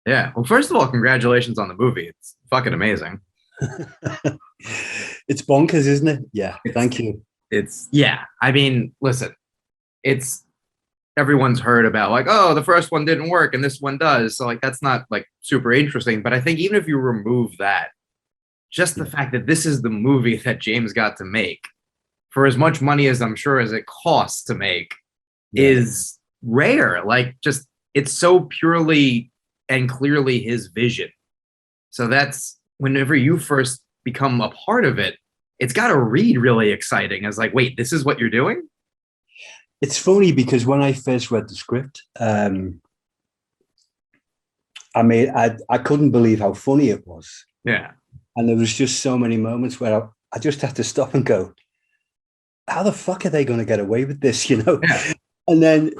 Yeah. Well, first of all, congratulations on the movie. It's fucking amazing. It's bonkers, isn't it? Yeah, It's thank you. yeah. I mean, listen, it's everyone's heard about like, oh, the first one didn't work and this one does. So like that's not like super interesting. But I think even if you remove that, just the Yeah, fact that this is the movie that James got to make for as much money as I'm sure as it costs to make yeah. is rare. Like just it's so purely and clearly his vision. So that's whenever you first become a part of it, it's got to read really exciting as like, wait, this is what you're doing? It's funny because when I first read the script, I couldn't believe how funny it was, Yeah. and there was just so many moments where I just had to stop and go, "How the fuck are they going to get away with this?" Yeah. And then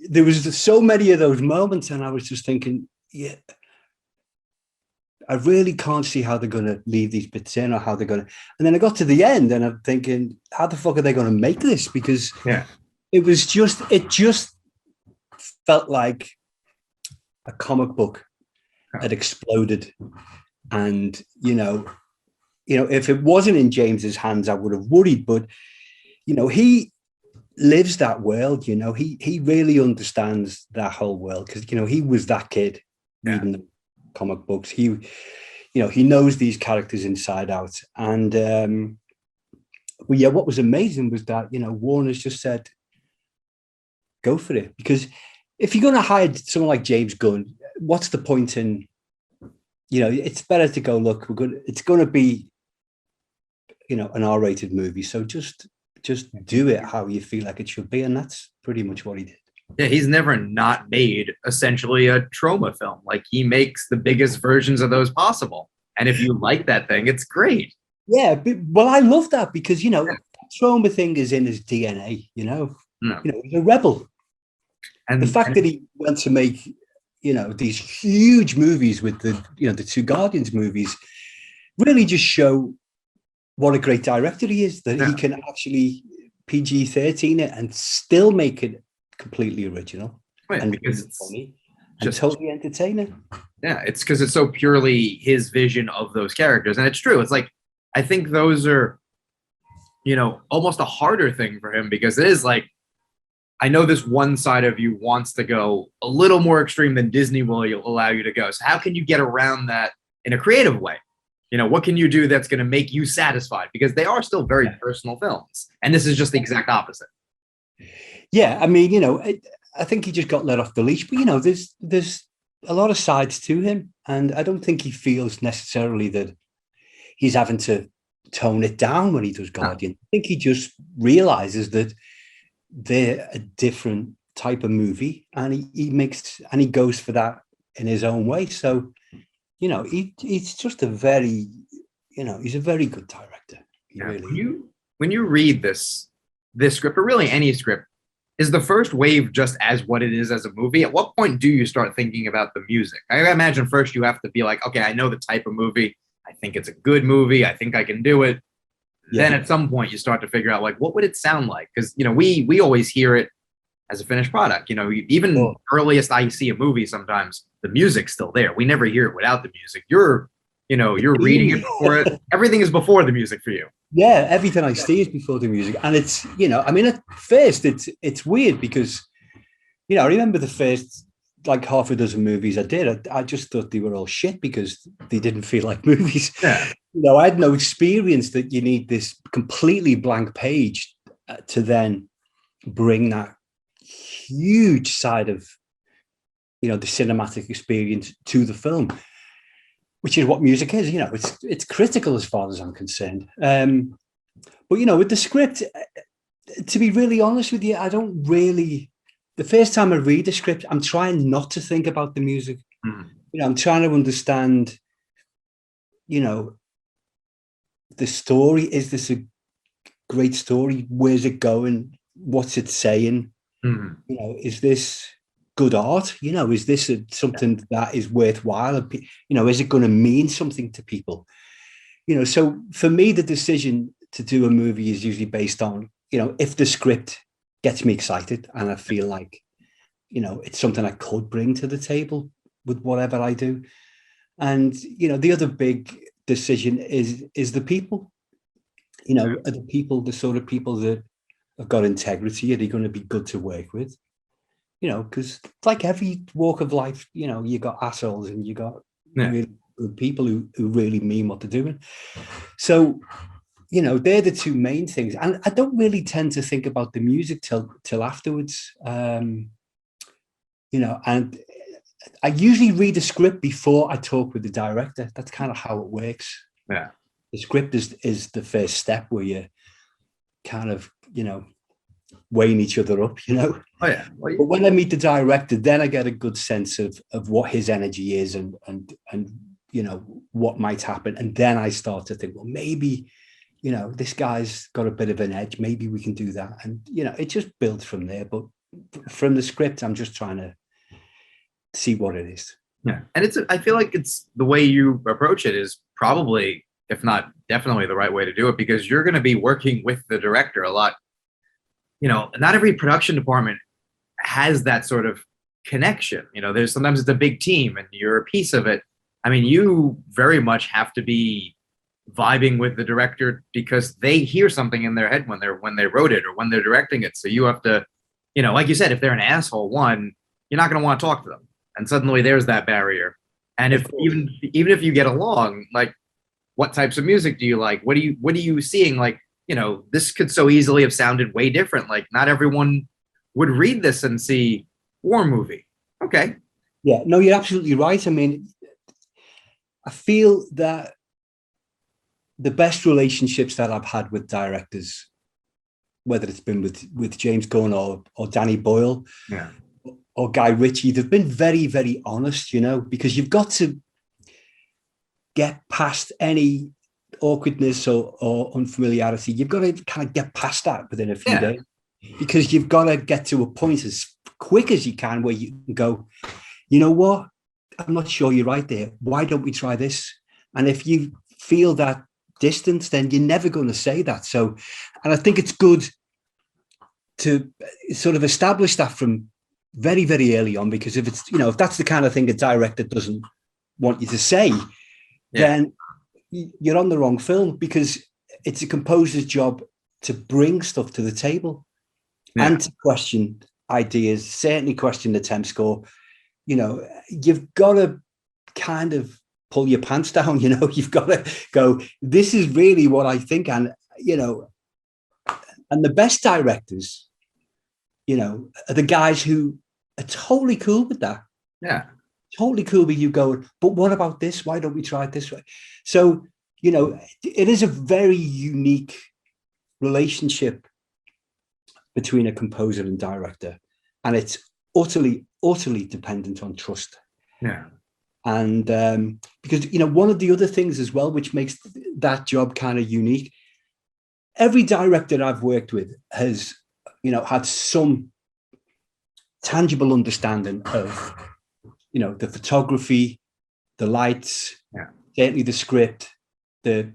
there was so many of those moments, and I was just thinking, yeah, I really can't see how they're going to leave these bits in or how they're going to. And then I got to the end, and I'm thinking, how the fuck are they going to make this? Because Yeah. it just felt like a comic book had exploded. And if it wasn't in James's hands, I would have worried. But he lives that world. He really understands that whole world because he was that kid Yeah. reading the comic books. He knows these characters inside out. And well, yeah, what was amazing was that Warner's just said, go for it, because if you're going to hire someone like James Gunn, what's the point in it's better to go, look, it's going to be an R-rated movie, so just do it how you feel like it should be, and that's pretty much what he did. Yeah, he's never not made essentially a trauma film. Like he makes the biggest versions of those possible. And if you like that thing, it's great. Yeah, well, I love that because trauma thing is in his DNA. No. He's a rebel. The fact that And he went to make these huge movies with the two Guardians movies really just show what a great director he is, that he yeah, can actually PG-13 it and still make it completely original right, and because really it's funny and just totally entertaining. yeah, it's because it's so purely his vision of those characters. And it's true. It's like I think those are, almost a harder thing for him because it is like I know this one side of you wants to go a little more extreme than Disney will allow you to go. So how can you get around that in a creative way? What can you do that's going to make you satisfied? Because they are still very Yeah. personal films. And this is just the exact opposite. Yeah, I mean, I think he just got let off the leash, but there's a lot of sides to him, and I don't think he feels necessarily that he's having to tone it down when he does No. Guardian. I think he just realizes that they're a different type of movie, and he goes for that in his own way. So, he's just he's a very good director. He Yeah. really. When you read this script, or really any script, is the first wave just as what it is as a movie? At what point do you start thinking about the music? I imagine first you have to be like, okay, I know the type of movie. I think it's a good movie. I think I can do it. Then Yeah. at some point you start to figure out like what would it sound like? Because we always hear it as a finished product. Even Well, earliest I see a movie, sometimes the music's still there. We never hear it without the music. You're reading it before it. Everything is before the music for you. yeah, everything I see is before the music, and it's I mean, at first it's weird because I remember the first like half a dozen movies I did. I just thought they were all shit because they didn't feel like movies. Yeah. I had no experience that you need this completely blank page to then bring that huge side of the cinematic experience to the film, which is what music is. It's critical as far as I'm concerned. But with the script, to be really honest with you, I don't really. The first time I read the script, I'm trying not to think about the music. Mhm. I'm trying to understand, the story. Is this a great story? Where's it going? What's it saying? Mhm. Is this good art? Is this something that is worthwhile? Is it going to mean something to people? So for me, the decision to do a movie is usually based on, if the script gets me excited and I feel like, it's something I could bring to the table, with whatever I do. And, the other big decision is the people. Are the people the sort of people that have got integrity? Are they going to be good to work with? Because like every walk of life, you got assholes and you got really good people who really mean what they're doing. So, they're the two main things. And I don't really tend to think about the music till afterwards. And I usually read the script before I talk with the director. That's kind of how it works. Yeah. The script is the first step where you kind of, weighing each other up, Oh, yeah. Well, But when I meet the director, then I get a good sense of what his energy is and what might happen. And then I start to think, well, maybe, this guy's got a bit of an edge. Maybe we can do that. And, it just builds from there. But from the script, I'm just trying to see what it is. Yeah. And I feel like it's the way you approach it is probably, if not definitely the right way to do it, because you're going to be working with the director a lot. Not every production department has that sort of connection. Sometimes it's a big team and you're a piece of it. I mean, you very much have to be vibing with the director because they hear something in their head when they wrote it or when they're directing it. So you have to, like you said, if they're an asshole, you're not going to want to talk to them. And suddenly there's that barrier. And if even if you get along, like, what types of music do you like? What are you seeing? Like, this could so easily have sounded way different. Like, not everyone would read this and see war movie. Okay. Yeah, no, you're absolutely right. I mean, I feel that the best relationships that I've had with directors, whether it's been with James Gunn or Danny Boyle, or Guy Ritchie, they've been very, very honest, because you've got to get past any awkwardness or unfamiliarity. You've got to kind of get past that within a few days, because you've got to get to a point as quick as you can where you can go, you know what? I'm not sure you're right there. Why don't we try this? And if you feel that distance, then you're never going to say that. So, and I think it's good to sort of establish that from very, very early on, because if it's, if that's the kind of thing a director doesn't want you to say, then you're on the wrong film, because it's a composer's job to bring stuff to the table and to question ideas, certainly question the temp score. You've got to kind of pull your pants down, you've got to go, this is really what I think. And, and the best directors, are the guys who are totally cool with that. Yeah. Totally cool with you going, but what about this? Why don't we try it this way? So, it is a very unique relationship between a composer and director. And it's utterly, utterly dependent on trust. Yeah. And because, one of the other things as well, which makes that job kind of unique, every director I've worked with has, had some tangible understanding of, the photography, the lights, certainly the script, the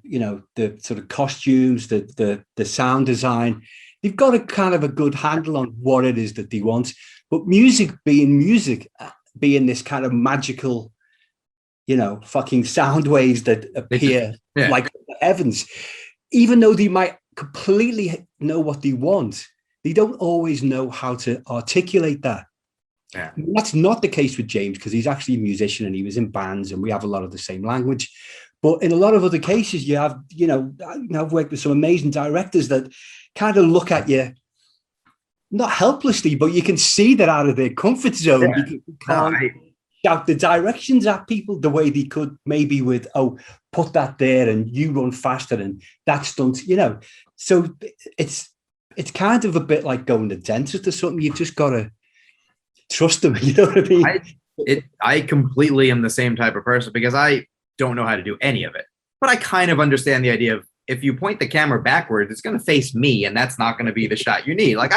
sort of costumes, the sound design. They've got a kind of a good handle on what it is that they want. But music being this kind of magical, fucking sound waves that appear like heavens, even though they might completely know what they want, they don't always know how to articulate that. Yeah. That's not the case with James, because he's actually a musician and he was in bands and we have a lot of the same language. But in a lot of other cases, you have, I've worked with some amazing directors that kind of look at you, not helplessly, but you can see they're out of their comfort zone. Yeah. You can't shout the directions at people the way they could maybe with, put that there and you run faster and that's done, So it's kind of a bit like going to the dentist or something. You've just got to trust them, you know what I mean? I completely am the same type of person, because I don't know how to do any of it. But I kind of understand the idea of, if you point the camera backwards, it's going to face me, and that's not going to be the shot you need. Like,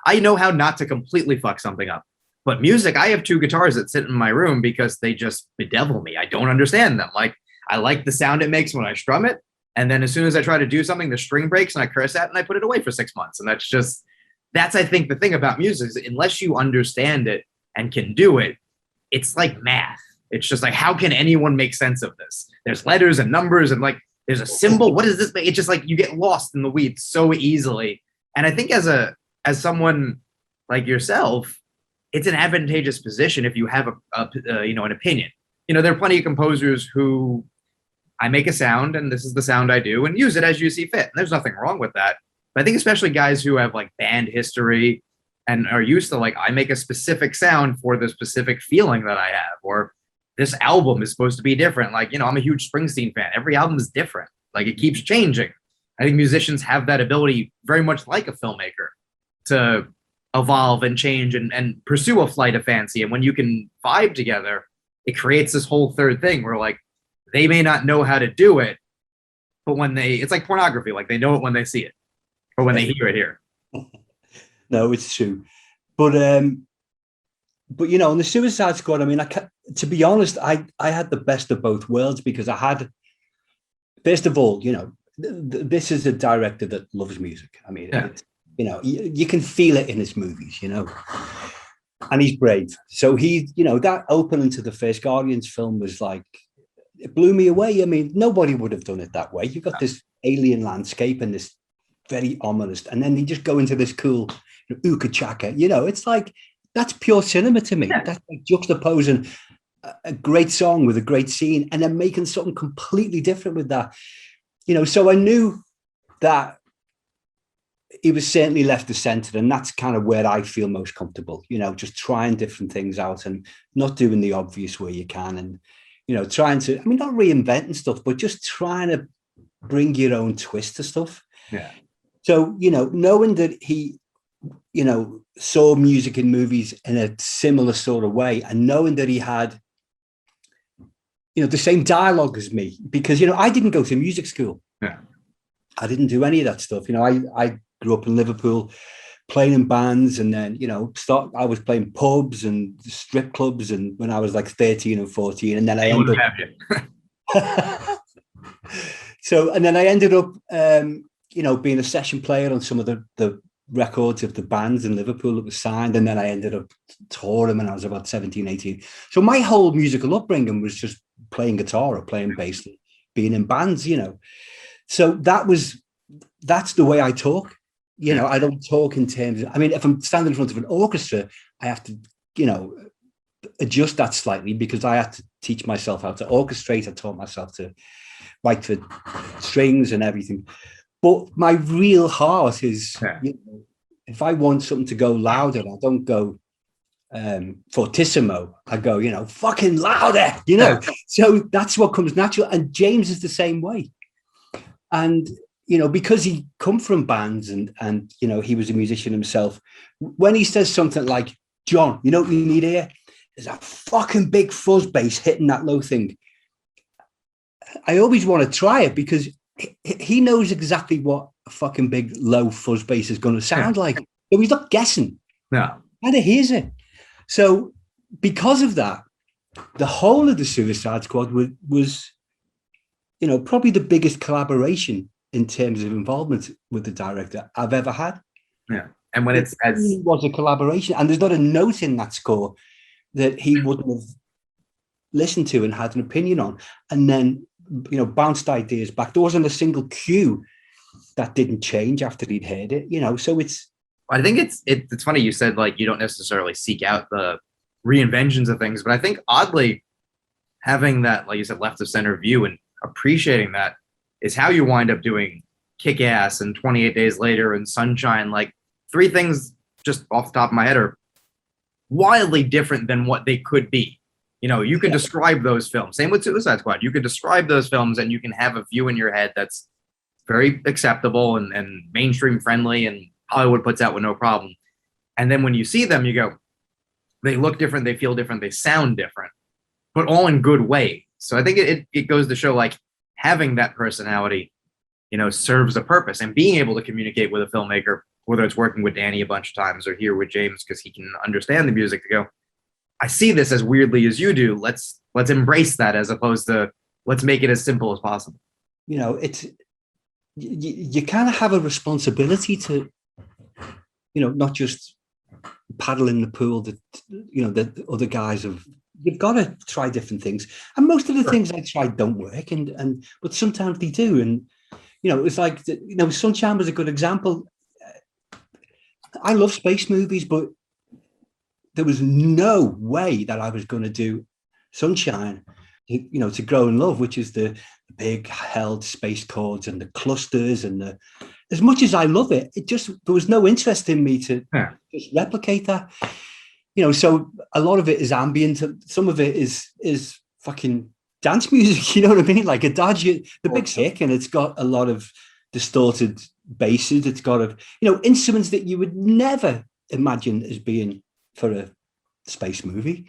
I know how not to completely fuck something up. But music, I have two guitars that sit in my room because they just bedevil me. I don't understand them. Like, I like the sound it makes when I strum it. And then as soon as I try to do something, the string breaks and I curse at it and I put it away for 6 months. And that's I think the thing about music is, unless you understand it and can do it, it's like math. It's just like, how can anyone make sense of this? There's letters and numbers and like there's a symbol. What does this mean? It's just like you get lost in the weeds so easily. And I think as someone like yourself, it's an advantageous position if you have an opinion. There are plenty of composers who I make a sound and this is the sound I do and use it as you see fit. And there's nothing wrong with that. But I think especially guys who have like band history and are used to like, I make a specific sound for the specific feeling that I have, or this album is supposed to be different. Like, I'm a huge Springsteen fan. Every album is different. Like it keeps changing. I think musicians have that ability very much like a filmmaker to evolve and change and pursue a flight of fancy. And when you can vibe together, it creates this whole third thing where like, they may not know how to do it, but it's like pornography. Like they know it when they see it or when they hear it here. No, it's true. But on the Suicide Squad, I mean, to be honest, I had the best of both worlds because I had, first of all, this is a director that loves music. I mean, you can feel it in his movies, and he's brave. So that opening to the first Guardians film was like, it blew me away. I mean, nobody would have done it that way. You've got this alien landscape and this very ominous, and then they just go into this cool uka chaka. It's like, that's pure cinema to me. Yeah. That's like juxtaposing a great song with a great scene and then making something completely different with that. So I knew that he was certainly left of center, and that's kind of where I feel most comfortable, just trying different things out and not doing the obvious where you can, and trying to, I mean, not reinventing stuff, but just trying to bring your own twist to stuff. Yeah. So, knowing that he, saw music in movies in a similar sort of way, and knowing that he had, the same dialogue as me, because, I didn't go to music school. Yeah. I didn't do any of that stuff. I grew up in Liverpool playing in bands, and then, I was playing pubs and strip clubs, and when I was like 13 and 14, and then I ended up I ended up being a session player on some of the records of the bands in Liverpool that was signed, and then I ended up touring when I was about 17, 18. So my whole musical upbringing was just playing guitar or playing bass, being in bands, So that's the way I talk. I don't talk in terms of, I mean, if I'm standing in front of an orchestra, I have to, adjust that slightly because I had to teach myself how to orchestrate. I taught myself to write for strings and everything. But my real heart is, if I want something to go louder, I don't go fortissimo. I go, fucking louder, So that's what comes natural. And James is the same way. And, because he come from bands and he was a musician himself, when he says something like, John, what you need here is a fucking big fuzz bass hitting that low thing. I always want to try it because he knows exactly what a fucking big low fuzz bass is going to sound like. So he's not guessing. No. And he hears it. So because of that, the whole of the Suicide Squad was probably the biggest collaboration in terms of involvement with the director I've ever had. Yeah. And when it was a collaboration, and there's not a note in that score that he wouldn't have listened to and had an opinion on, and then bounced ideas back. There wasn't a single cue that didn't change after he'd heard it. So it's. I think it's funny you said like you don't necessarily seek out the reinventions of things, but I think oddly having that, like you said, left of center view and appreciating that is how you wind up doing Kick-Ass and 28 Days Later and Sunshine. Like three things just off the top of my head are wildly different than what they could be. You can describe those films. Same with Suicide Squad. You can describe those films and you can have a view in your head that's very acceptable and mainstream friendly and Hollywood puts out with no problem. And then when you see them, you go, they look different, they feel different, they sound different, but all in good ways. So I think it goes to show like having that personality, serves a purpose, and being able to communicate with a filmmaker, whether it's working with Danny a bunch of times or here with James because he can understand the music, to go, I see this as weirdly as you do. Let's embrace that as opposed to let's make it as simple as possible. It's you kind of have a responsibility to, not just paddle in the pool that that other guys have you've got to try different things, and most of the things I tried don't work, but sometimes they do. And it's like Sunshine was a good example. I love space movies, but there was no way that I was going to do Sunshine, to grow in love, which is the big held space codes and the clusters and as much as I love it, there was no interest in me to just replicate that. So a lot of it is ambient. Some of it is fucking dance music. You know what I mean? Like Adagio, the big kick, and it's got a lot of distorted basses. It's got instruments that you would never imagine as being for a space movie,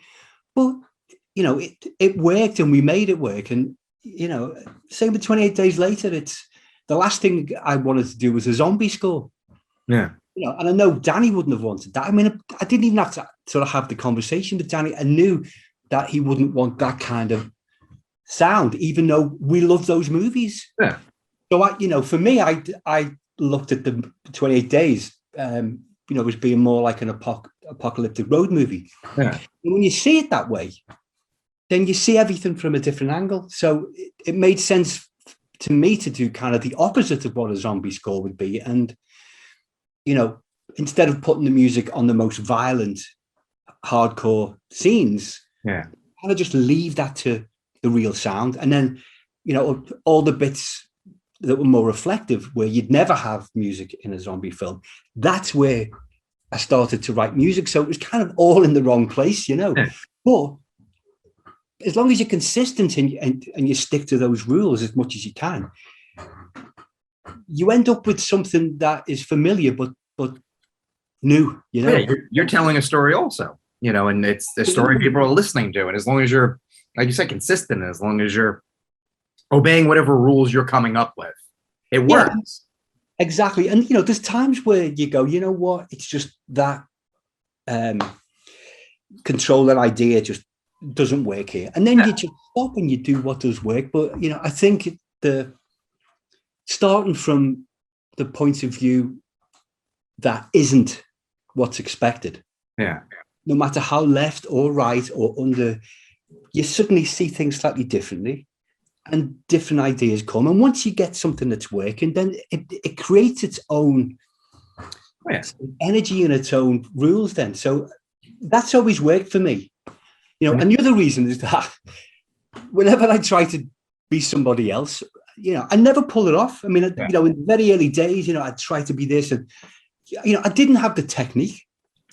but it worked, and we made it work. And same with 28 Days Later. It's the last thing I wanted to do was a zombie score. Yeah. And I know Danny wouldn't have wanted that. I mean, I didn't even have to sort of have the conversation with Danny. I knew that he wouldn't want that kind of sound, even though we love those movies. Yeah. So for me, I looked at the 28 Days, as being more like an apocalyptic road movie. Yeah. And when you see it that way, then you see everything from a different angle. So it made sense to me to do kind of the opposite of what a zombie score would be. And, instead of putting the music on the most violent, hardcore scenes, kind of just leave that to the real sound. And then, all the bits that were more reflective, where you'd never have music in a zombie film, that's where I started to write music. So it was kind of all in the wrong place, But as long as you're consistent and you stick to those rules as much as you can, you end up with something that is familiar but new. You're telling a story also, and it's the story people are listening to. And as long as you're, like you said, consistent, as long as you're obeying whatever rules you're coming up with, it works. Exactly. And there's times where you go, you know what, it's just that controller idea just doesn't work here, and then you just stop and you do what does work. But I think starting from the point of view that isn't what's expected, no matter how left or right or under, you suddenly see things slightly differently, and different ideas come. And once you get something that's working, then it creates its own energy and its own rules then. So that's always worked for me. And the other reason is that whenever I try to be somebody else, I never pull it off. I mean, in the very early days, I tried to be this, and I didn't have the technique,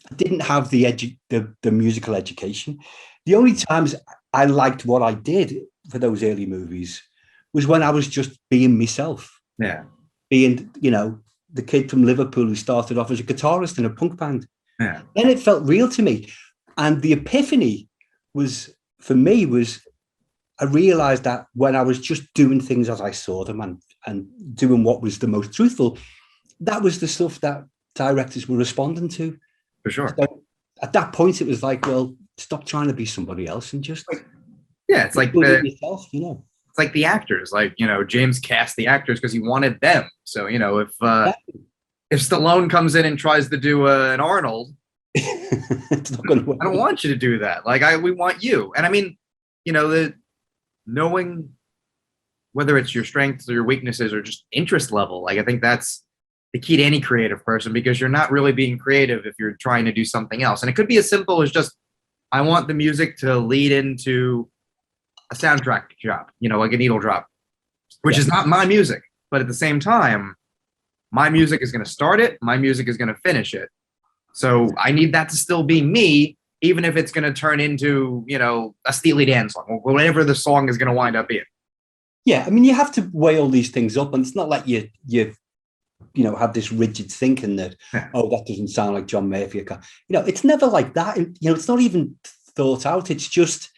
I didn't have the musical education. The only times I liked what I did for those early movies was when I was just being myself. Yeah, being the kid from Liverpool who started off as a guitarist in a punk band. Yeah, then it felt real to me, and the epiphany was I realized that when I was just doing things as I saw them and doing what was the most truthful, that was the stuff that directors were responding to. For sure. So at that point, it was like, well, stop trying to be somebody else and just it's like yourself, It's like the actors, James cast the actors because he wanted them. So if Stallone comes in and tries to do an Arnold, it's not going to work. I don't want you to do that. We want you. And I mean, the knowing whether it's your strengths or your weaknesses or just interest level, I think that's the key to any creative person, because you're not really being creative if you're trying to do something else. And it could be as simple as just, I want the music to lead into a soundtrack drop, like a needle drop, which is not my music. But at the same time, my music is going to start it. My music is going to finish it. So I need that to still be me, even if it's going to turn into, a Steely Dan song or whatever the song is going to wind up being. Yeah, I mean, you have to weigh all these things up, and it's not like you have this rigid thinking that, that doesn't sound like John Murphy. It's never like that. And, it's not even thought out. It's just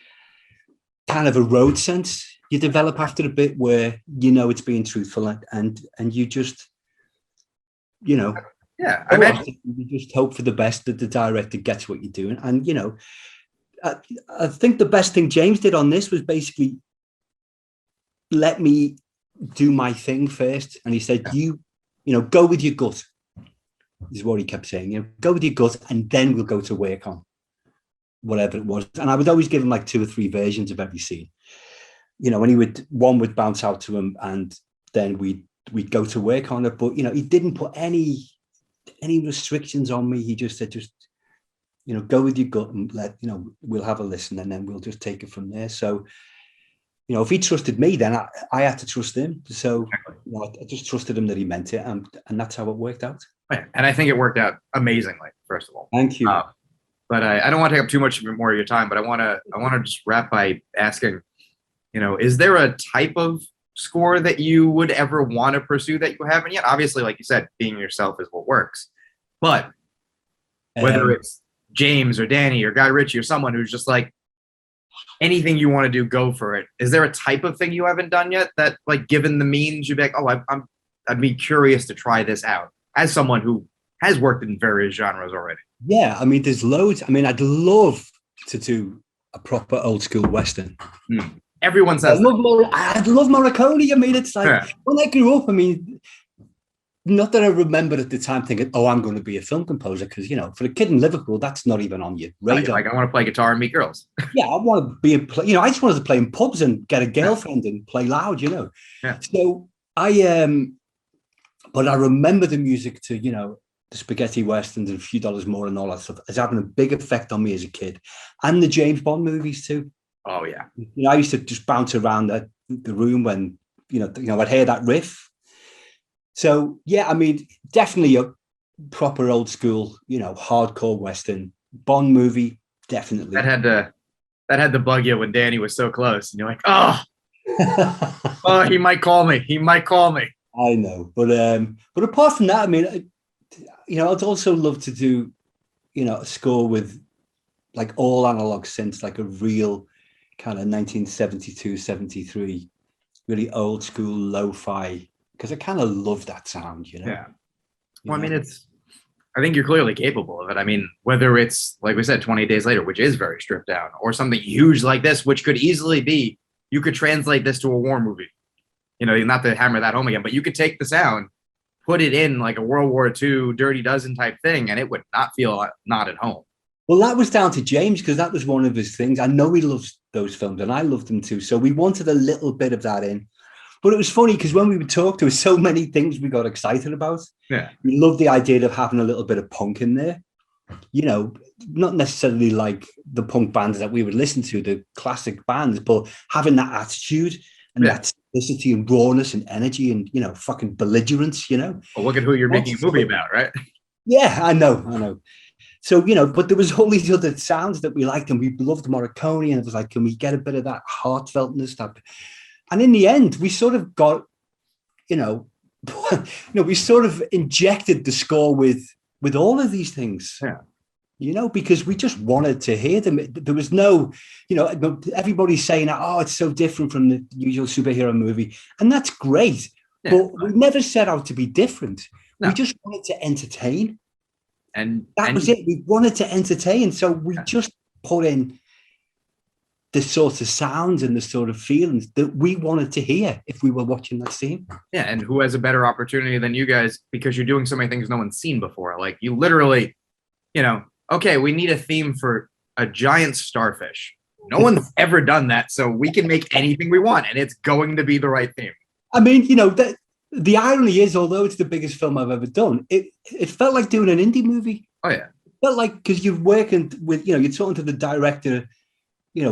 kind of a road sense you develop after a bit where it's being truthful and you just, I imagine you just hope for the best, that the director gets what you're doing. And, I think the best thing James did on this was basically let me do my thing first. And he said, go with your gut, is what he kept saying. Go with your gut, and then we'll go to work on whatever it was. And I would always give him like 2 or 3 versions of every scene. When one would bounce out to him, and then we'd go to work on it. But he didn't put any restrictions on me. He just said, go with your gut and we'll have a listen, and then we'll just take it from there. So, if he trusted me, then I had to trust him. So I just trusted him that he meant it, and that's how it worked out. And I think it worked out amazingly, first of all. Thank you. But I don't want to take up too much more of your time, but I want to just wrap by asking, is there a type of score that you would ever want to pursue that you haven't yet? Obviously, like you said, being yourself is what works. But whether it's James or Danny or Guy Ritchie or someone who's just like, anything you want to do, go for it. Is there a type of thing you haven't done yet that, like, given the means, you'd be like, oh, I'd be curious to try this out as someone who has worked in various genres already? Yeah, I mean, there's loads. I mean, I'd love to do a proper old school Western. Everyone says I'd love Morricone. I mean, it's like when I grew up, I mean, not that I remember at the time thinking, oh, I'm going to be a film composer, because, for a kid in Liverpool, that's not even on your radar. Like, I want to play guitar and meet girls. Yeah, I want to be I just wanted to play in pubs and get a girlfriend and play loud, Yeah. So but I remember the music to, the spaghetti westerns and A Few Dollars More and all that stuff as having a big effect on me as a kid, and the James Bond movies too. Oh yeah. I used to just bounce around the room when, I'd hear that riff. So yeah, I mean, definitely a proper old school, hardcore Western. Bond movie, definitely. That had to bug you when Danny was so close, and you're like, oh, he might call me. He might call me. I know, but apart from that, I mean, I'd also love to do, a score with like all analog synths, like a real kind of 1972, 73, really old school lo-fi, because I kind of love that sound, Yeah. Well, I mean, I think you're clearly capable of it. I mean, whether it's, like we said, 28 Days Later, which is very stripped down, or something huge like this, which could easily be, you could translate this to a war movie. Not to hammer that home again, but you could take the sound, put it in like a World War II Dirty Dozen type thing, and it would not feel not at home. Well, that was down to James, because that was one of his things. I know he loves those films, and I loved them too. So we wanted a little bit of that in. But it was funny because when we would talk, there were so many things we got excited about. Yeah. We loved the idea of having a little bit of punk in there. Not necessarily like the punk bands that we would listen to, the classic bands, but having that attitude and that simplicity and rawness and energy and, fucking belligerence, Well, look at who you're making a movie about, right? Yeah, I know. So, but there was all these other sounds that we liked, and we loved Morricone, and it was like, can we get a bit of that heartfeltness? And in the end, we sort of got, we sort of injected the score with all of these things. Yeah. Because we just wanted to hear them. There was no, everybody's saying, oh, it's so different from the usual superhero movie. And that's great. Yeah. But we never set out to be different. No. We just wanted to entertain. And that was it. We wanted to entertain. So we just put in the sort of sounds and the sort of feelings that we wanted to hear if we were watching that scene. Yeah, and who has a better opportunity than you guys, because you're doing so many things no one's seen before. Like, you literally, okay, we need a theme for a giant starfish. No one's ever done that, so we can make anything we want, and it's going to be the right theme. I mean, the irony is, although it's the biggest film I've ever done, it felt like doing an indie movie. Oh, yeah. It felt like, because you're working with, you're talking to the director,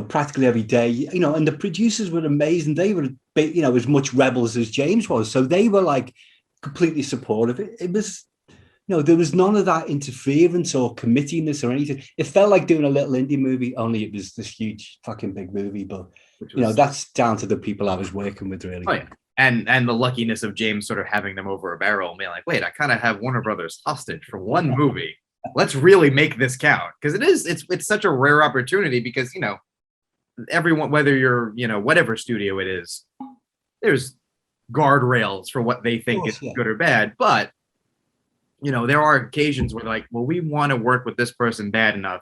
practically every day, and the producers were amazing. They were, as much rebels as James was. So they were like completely supportive. It was, there was none of that interference or committiness or anything. It felt like doing a little indie movie, only it was this huge fucking big movie. But, that's down to the people I was working with, really. Oh, yeah. And the luckiness of James sort of having them over a barrel and being like, wait, I kind of have Warner Brothers hostage for one movie. Let's really make this count. Because it's such a rare opportunity, because, everyone, whether you're, whatever studio it is, there's guardrails for what they think is good or bad. But, there are occasions where, like, well, we want to work with this person bad enough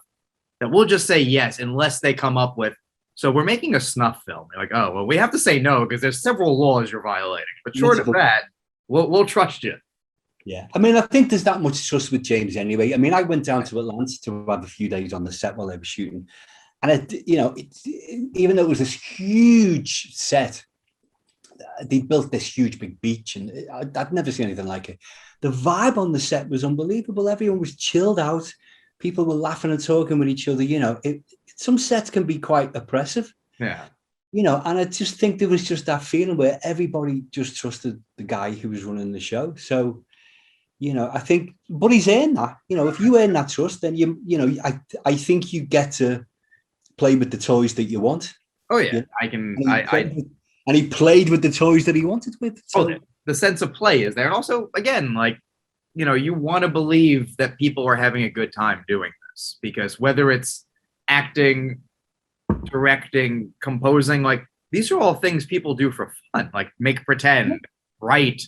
that we'll just say yes, unless they come up with, so we're making a snuff film. You're like, oh, well, we have to say no because there's several laws you're violating. But short of that, we'll trust you. Yeah, I mean, I think there's that much trust with James anyway. I mean, I went down to Atlanta to have a few days on the set while they were shooting, and even though it was this huge set, they built this huge big beach, and I'd never seen anything like it. The vibe on the set was unbelievable. Everyone was chilled out. People were laughing and talking with each other. Some sets can be quite oppressive. Yeah. And I just think there was just that feeling where everybody just trusted the guy who was running the show. So, I think, but he's earned that. If you earn that trust, then I think you get to play with the toys that you want. Oh yeah, And he played with the toys that he wanted with. So. The sense of play is there, and also again, you want to believe that people are having a good time doing this, because whether it's acting, directing, composing, these are all things people do for fun, make pretend, write,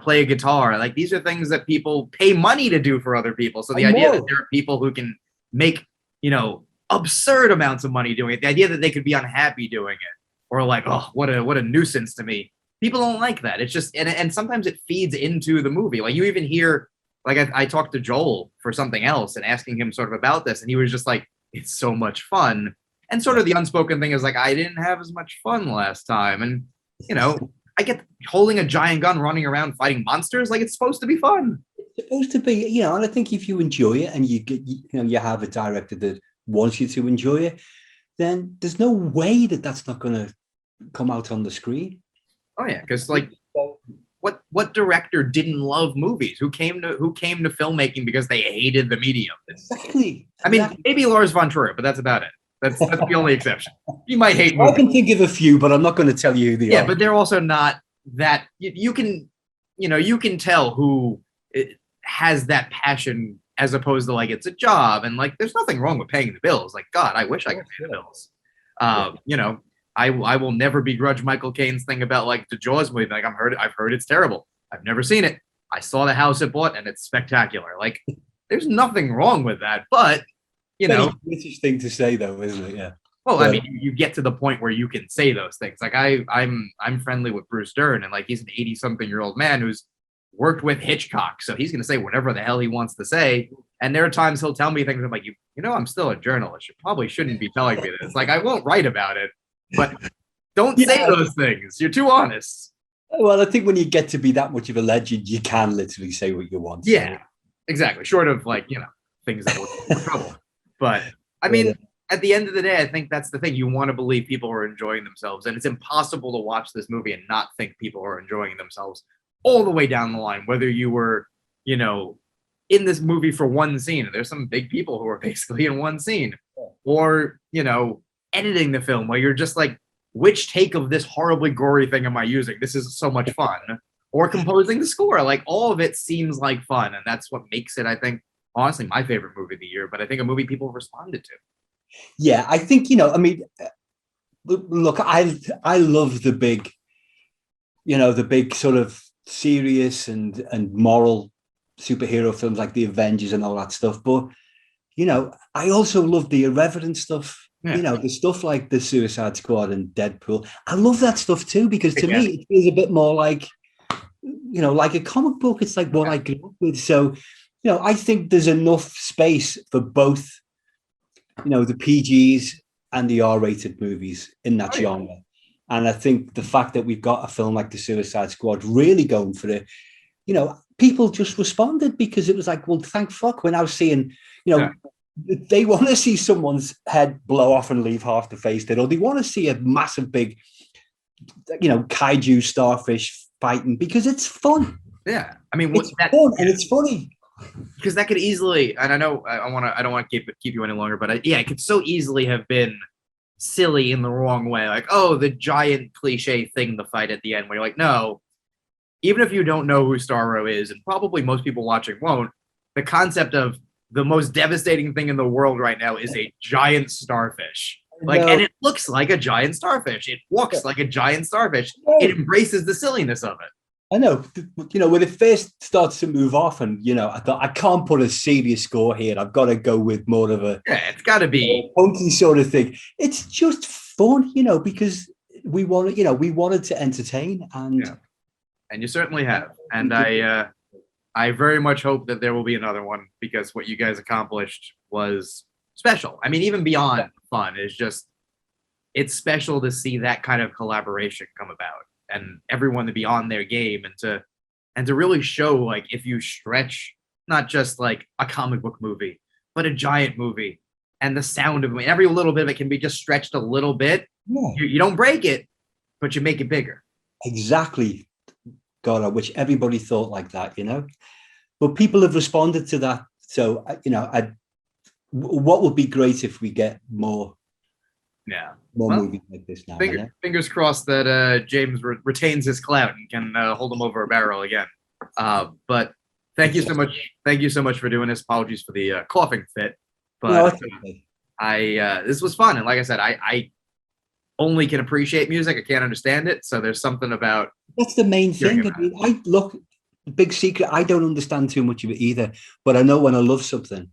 play a guitar. These are things that people pay money to do for other people. So the idea that there are people who can make, absurd amounts of money doing it, the idea that they could be unhappy doing it, or oh, what a nuisance to me. People don't like that. It's just, and sometimes it feeds into the movie. You even hear, I talked to Joel for something else and asking him sort of about this, and he was just like, it's so much fun. And sort of the unspoken thing is I didn't have as much fun last time. And, I get holding a giant gun, running around fighting monsters. It's supposed to be fun. It's supposed to be, and I think if you enjoy it and you have a director that wants you to enjoy it, then there's no way that that's not going to come out on the screen. Oh yeah, because what director didn't love movies? Who came to filmmaking because they hated the medium? Exactly. I mean, maybe Lars von Trier, but that's about it. That's the only exception. You might hate movies. I can think of a few, but I'm not going to tell you who they are. Yeah, but they're also not that. You can tell who has that passion, as opposed to it's a job, and there's nothing wrong with paying the bills. God, I wish I could pay the bills. I will never begrudge Michael Caine's thing about the Jaws movie. I've heard it's terrible. I've never seen it. I saw the house it bought, and it's spectacular. There's nothing wrong with that, but British thing to say, though, isn't it? Yeah. Well, I mean, you get to the point where you can say those things. I'm friendly with Bruce Dern, and he's an 80-something-year-old man who's worked with Hitchcock, so he's going to say whatever the hell he wants to say. And there are times he'll tell me things. I'm like, I'm still a journalist. You probably shouldn't be telling me this. I won't write about it. But don't say those things. You're too honest. Well, I think when you get to be that much of a legend, you can literally say what you want. Yeah, exactly. Short of things that will trouble. But I mean, at the end of the day, I think that's the thing. You want to believe people are enjoying themselves, and it's impossible to watch this movie and not think people are enjoying themselves all the way down the line. Whether you were, in this movie for one scene, there's some big people who are basically in one scene, or editing the film where you're just which take of this horribly gory thing am I using? This is so much fun. Or composing the score. All of it seems like fun, and that's what makes it, I think, honestly, my favorite movie of the year, but I think a movie people responded to. Yeah, I think, I mean, look, I love the big, the big sort of serious and moral superhero films like the Avengers and all that stuff. But, I also love the irreverent stuff. Yeah. The stuff like the Suicide Squad and Deadpool. I love that stuff too, because to me, it feels a bit more like a comic book. It's what I grew up with. So, I think there's enough space for both, the PGs and the R-rated movies in that genre. And I think the fact that we've got a film like the Suicide Squad really going for it, people just responded, because it was well, thank fuck, we're now seeing, they want to see someone's head blow off and leave half the face dead, or they want to see a massive big, kaiju starfish fighting, because it's fun. Yeah, I mean, it's fun and it's funny. Because that could easily, and I know I don't want to keep you any longer, but it could so easily have been silly in the wrong way, the giant cliche thing, the fight at the end, where you're no, even if you don't know who Starro is, and probably most people watching won't, the concept of the most devastating thing in the world right now is a giant starfish. And it looks like a giant starfish. It walks like a giant starfish. It embraces the silliness of it. I know, when it first starts to move off, and, I thought, I can't put a serious score here. I've got to go with more of a... Yeah, it's got to be... punky sort of thing. It's just fun, because we wanted to entertain. And and you certainly have. And I I very much hope that there will be another one because what you guys accomplished was special. I mean, even beyond fun, it's special to see that kind of collaboration come about and everyone to be on their game and to really show like if you stretch not just like a comic book movie, but a giant movie and the sound of it, every little bit of it can be just stretched a little bit. Yeah. You don't break it, but you make it bigger. Exactly, God, which everybody thought like that, but people have responded to that. So, what would be great if we get more movies like this now. Fingers crossed that James retains his clout and can hold him over a barrel again. But thank you so much. Thank you so much for doing this. Apologies for the coughing fit, but no, okay. This was fun. And like I said, I only can appreciate music. I can't understand it. So there's something about that's the main thing. I look, big secret. I don't understand too much of it either, but I know when I love something.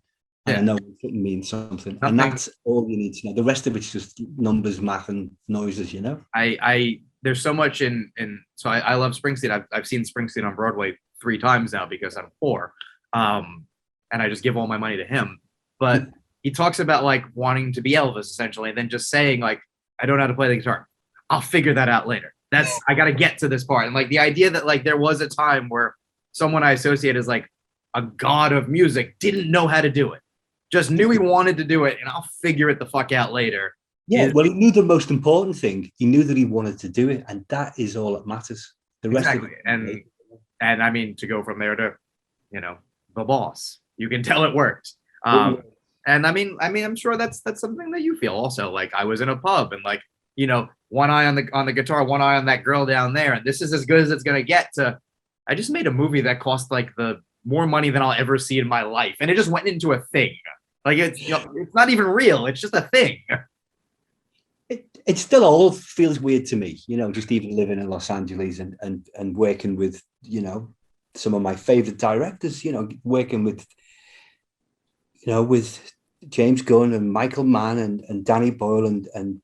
And I know it means something, and that's all you need to know. The rest of it's just numbers, math, and noises. There's so much in. So I love Springsteen. I've seen Springsteen on Broadway 3 times now because I'm poor, and I just give all my money to him. But he talks about like wanting to be Elvis essentially, and then just saying like, I don't know how to play the guitar. I'll figure that out later. I got to get to this part, and like the idea that like there was a time where someone I associate as like a god of music didn't know how to do it. Just knew he wanted to do it, and I'll figure it the fuck out later. Yeah, well, he knew the most important thing. He knew that he wanted to do it, and that is all that matters. The rest of it, and I mean, to go from there to, the boss. You can tell it worked. And I mean, I'm sure that's something that you feel also. Like I was in a pub, and like one eye on the guitar, one eye on that girl down there, and this is as good as it's gonna get. I just made a movie that cost like the more money than I'll ever see in my life, and it just went into a thing. Like it's not even real. It's just a thing. It still all feels weird to me, just even living in Los Angeles and working with, some of my favorite directors, working with, with James Gunn and Michael Mann and Danny Boyle and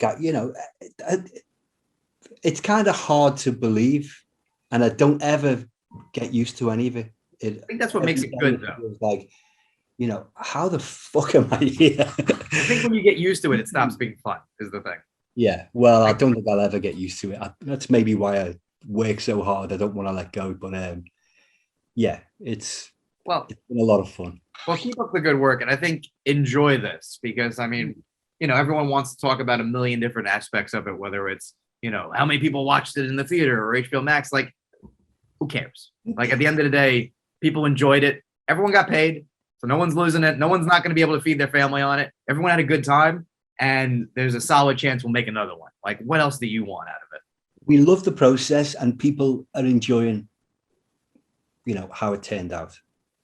it's kind of hard to believe, and I don't ever get used to any of it. I think that's what makes it good, though. Like, how the fuck am I here? I think when you get used to it, it stops being fun, is the thing. Yeah, well, I don't think I'll ever get used to it. That's maybe why I work so hard. I don't want to let go, but yeah, it's been a lot of fun. Well, keep up the good work, and I think enjoy this because I mean, everyone wants to talk about a million different aspects of it, whether it's how many people watched it in the theater or HBO Max. Like, who cares? Like at the end of the day, people enjoyed it. Everyone got paid. So no one's losing it. No one's not going to be able to feed their family on it. Everyone had a good time, and there's a solid chance we'll make another one. Like, what else do you want out of it? We love the process, and people are enjoying, how it turned out.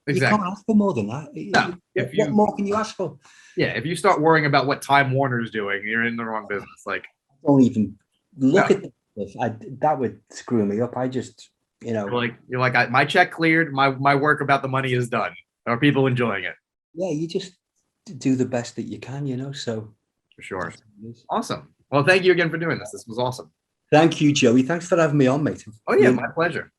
Exactly. You can't ask for more than that. No, what more can you ask for? Yeah, if you start worrying about what Time Warner's doing, you're in the wrong business. Like, don't even look at this. That would screw me up. I just, you're like, my check cleared. My work about the money is done. Are people enjoying it? Yeah, you just do the best that you can, so. For sure. Awesome. Well, thank you again for doing this. This was awesome. Thank you, Joey. Thanks for having me on, mate. Oh, yeah, my pleasure.